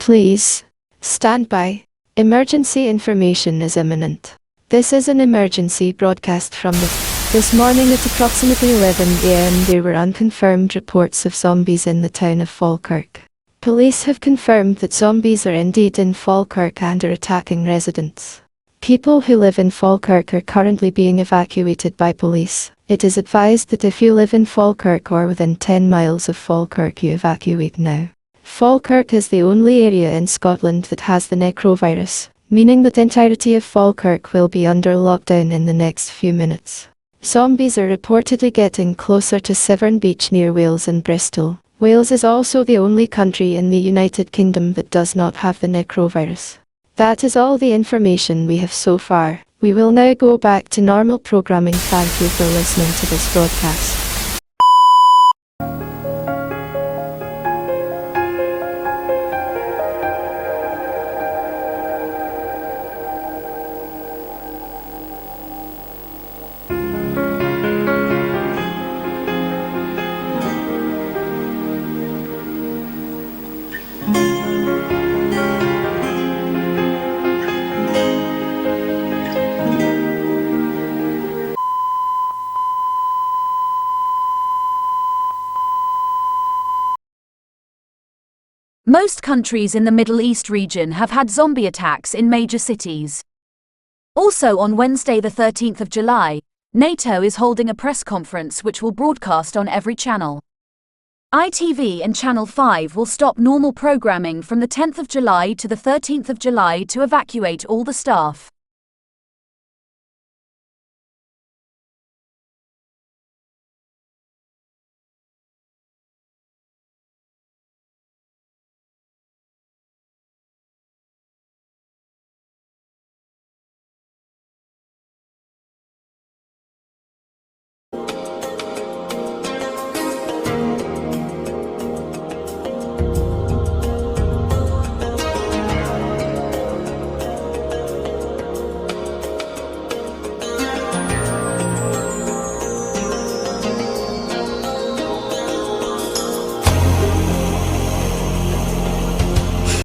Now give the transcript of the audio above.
Please stand by. Emergency information is imminent. This is an emergency broadcast from this morning at approximately 11 a.m. There were unconfirmed reports of zombies in the town of Falkirk. Police have confirmed that zombies are indeed in Falkirk and are attacking residents. People who live in Falkirk are currently being evacuated by police. It is advised that if you live in Falkirk or within 10 miles of Falkirk, you evacuate now. Falkirk is the only area in Scotland that has the necrovirus, meaning that the entirety of Falkirk will be under lockdown in the next few minutes. Zombies are reportedly getting closer to Severn Beach near Wales and Bristol. Wales is also the only country in the United Kingdom that does not have the necrovirus. That is all the information we have so far. We will now go back to normal programming. Thank you for listening to this broadcast. Most countries in the Middle East region have had zombie attacks in major cities. Also on Wednesday the 13th of July, NATO is holding a press conference which will broadcast on every channel. ITV and Channel 5 will stop normal programming from the 10th of July to the 13th of July to evacuate all the staff.